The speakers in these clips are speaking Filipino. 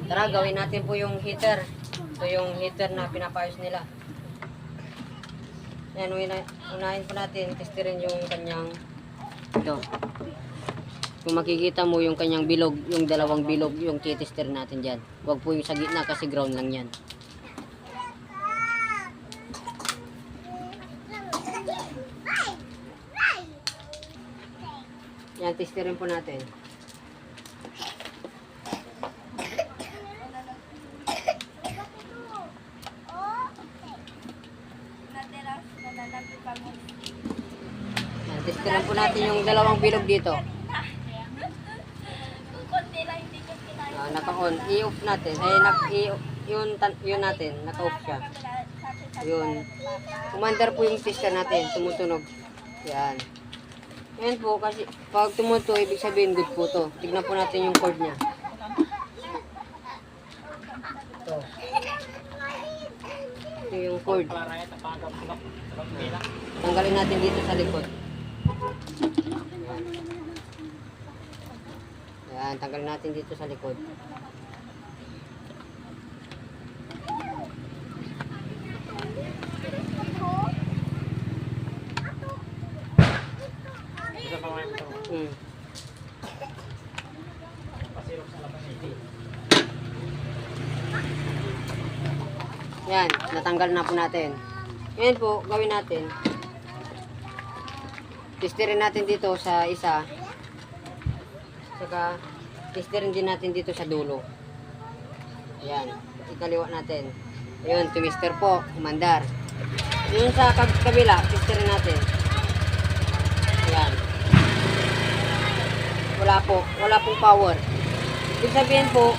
Tara, gawin natin po yung heater. Ito yung heater na pinapayos nila. Yan, unahin po natin, testerin yung kanyang ito. Kung makikita mo yung kanyang bilog, yung dalawang bilog, yung titester natin dyan. Huwag po yung sa gitna kasi ground lang yan. Yan, testerin po natin. Yan, testerin po natin yung dalawang bilog dito. Naka-on, i-off natin. Ay, yun natin, naka-off siya. Yun. Commander po yung tester natin, tumutunog. Yan. Yan po, kasi pag tumutunog, ibig sabihin good po to. Tignan po natin yung cord niya. Ito. Ito yung cord. Tanggalin natin dito sa likod. Yan, tanggalin natin dito sa likod. Yan, natanggal na po natin. Yan po, gawin natin. Testerin natin dito sa isa. Saka, testerin din natin dito sa dulo. Yan, ikaliwa natin. Ayun, tumister po, umandar. Yung sa kabila, testerin natin. Yan. Wala pong power. Ibig sabihin po,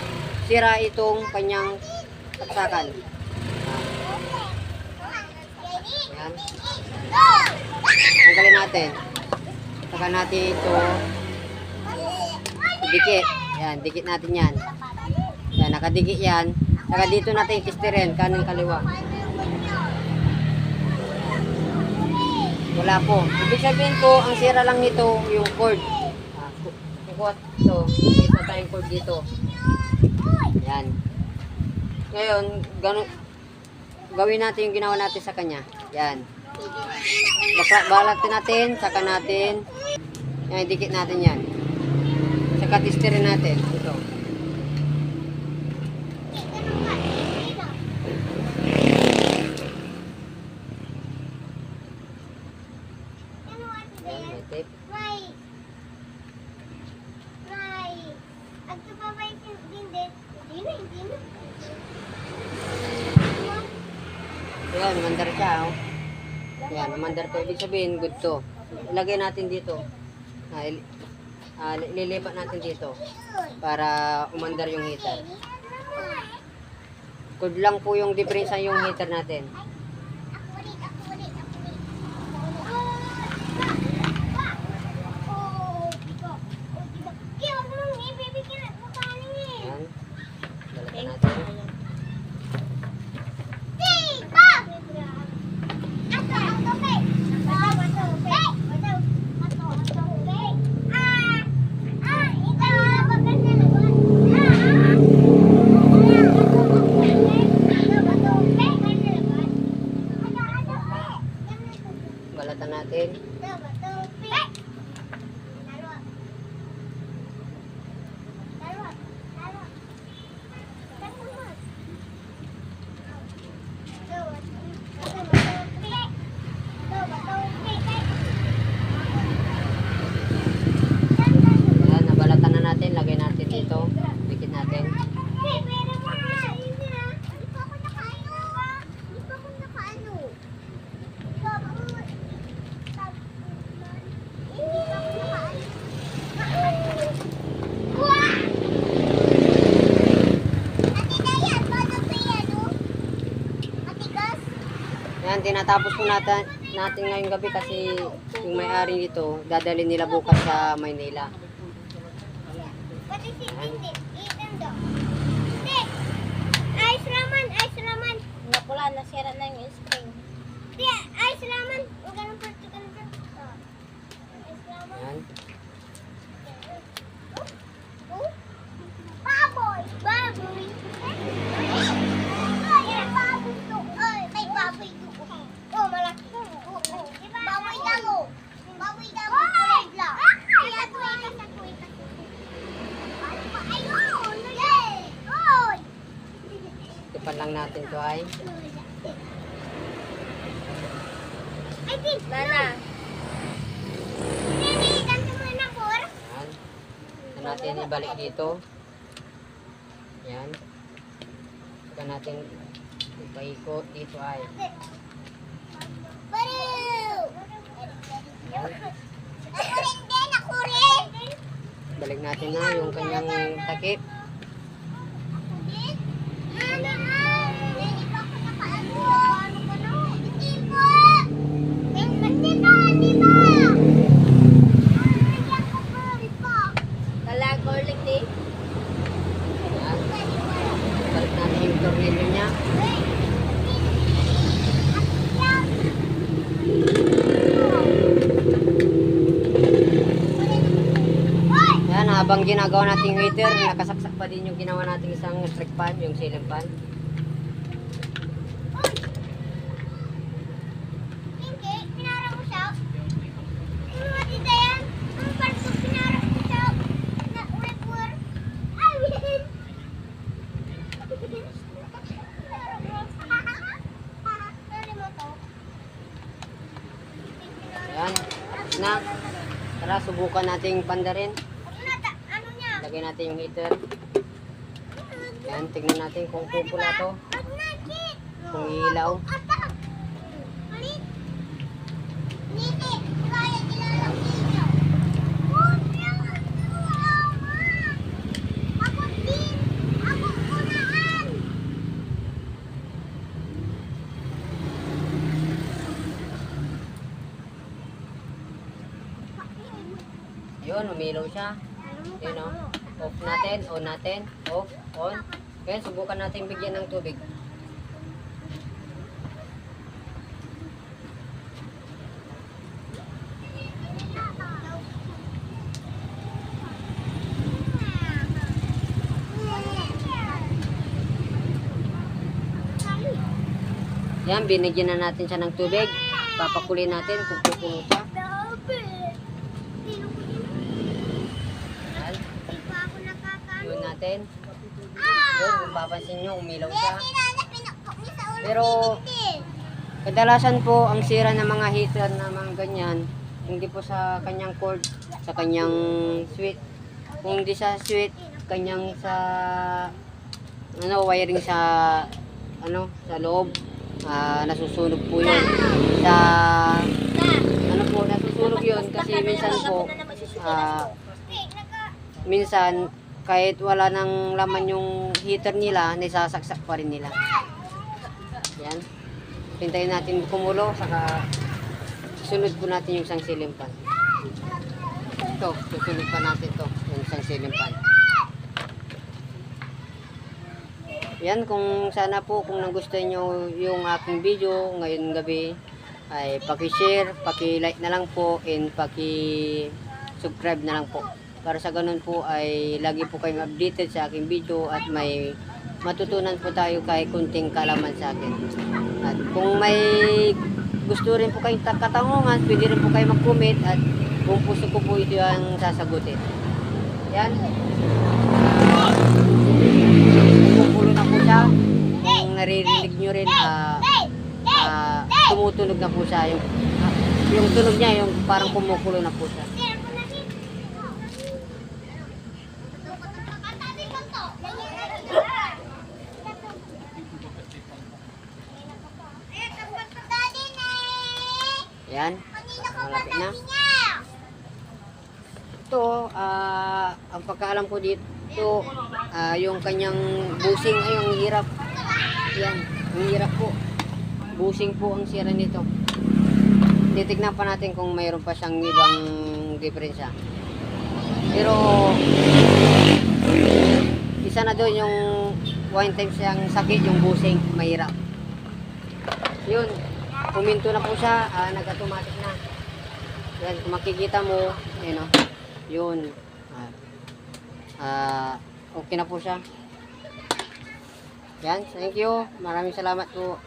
sira itong kanyang saksakan. Yan. Tanggalin natin. Saka natin ito dikit. Yan, dikit natin yan. Yan, nakadikit yan. Saka dito natin testerin, kanan kaliwa. Wala po. Ibig sabihin po, ang sira lang nito yung cord. Ito, isa tayong cord dito. Yan. Ngayon, gawin natin yung ginawa natin sa kanya. Yan. Balatin natin, saka natin. Yan, dikit natin yan. Saka testerin natin. Ito. Yan, may tape. Yan, umandar siya. Oh. Yan, umandar to. Ibig sabihin, good to. Ilagay natin dito. Lilipat natin dito. Para umandar yung heater. Good lang po yung difference yung heater natin. Yan. Balatan natin. Balatan natin. Yan, nabalatan na natin. Lagay natin dito. Dikit natin. Yan, tinatapos po natin ngayong gabi kasi yung may-ari nito, dadalhin nila bukas sa Maynila. Ice ramen. Napula, nasira na yung spring. Ice ramen. Yan. lang natin to ay Nana. yan. Saka natin ibalik dito. Yan. Saka natin ipaikot dito ay. Balik natin na yung kanyang takip. Talag orlik di. Yan. Balik natin yung tornilyo niya. Yan, habang ginagawa natin yung heater, nakasaksak pa din yung ginawa natin isang electric fan, yung ceiling fan. Yan, tapos na. Tara, subukan natin panda rin. Lagay natin yung heater. Yan, tignan natin kung pupula to. Kung ilaw. Yun, umilaw siya. Yun o. Off natin, on natin. Off, on. Ngayon, subukan natin bigyan ng tubig. Yan, binigyan na natin siya ng tubig. Papakulin natin kung pupuno siya. Yan. Yun natin. Yun, kung papansin nyo, umilaw siya. Pero, kadalasan po, ang sira ng mga heater na mga ganyan, hindi po sa kanyang cord, sa kanyang switch. Kung hindi sa switch, kanyang sa, wiring sa, sa loob. Nasusunog po yun. Sa, nasusunog yun kasi minsan po, minsan, kahit wala nang laman yung heater nila, naisasaksak pa rin nila. Yan. Hintayin natin kumulo, saka sunod po natin yung isang ceiling fan. Ito, susunod pa natin to, yung isang ceiling fan. Yan, kung sana po, kung nagustuhan nyo yung aking video ngayon gabi, ay paki-share, paki-like na lang po, and paki-subscribe na lang po. Para sa ganun po ay lagi po kayong updated sa aking video at may matutunan po tayo kahit kunting kaalaman sa akin. At kung may gusto rin po kayong katanungan, pwede rin po kayo mag-comment at kung puso ko po ito ang sasagutin. Yan. Pumupulo na po siya. Kung naririnig nyo rin, tumutunog na po siya. Yung tunog niya, yung parang kumukulo na po siya. Yan, malapit na. Ito, ang pagkaalam ko dito, yung kanyang busing ay ang hirap. Yan, ang hirap po. Busing po ang sira nito. Titignan pa natin kung mayroon pa siyang ibang diferensya. Pero, isa na doon yung one time siyang sakit, yung busing, mahirap. Yun. Puminto na po siya, nag-automatic na. Yan, kung makikita mo, yun. Okay na po siya. Yan, thank you. Maraming salamat po.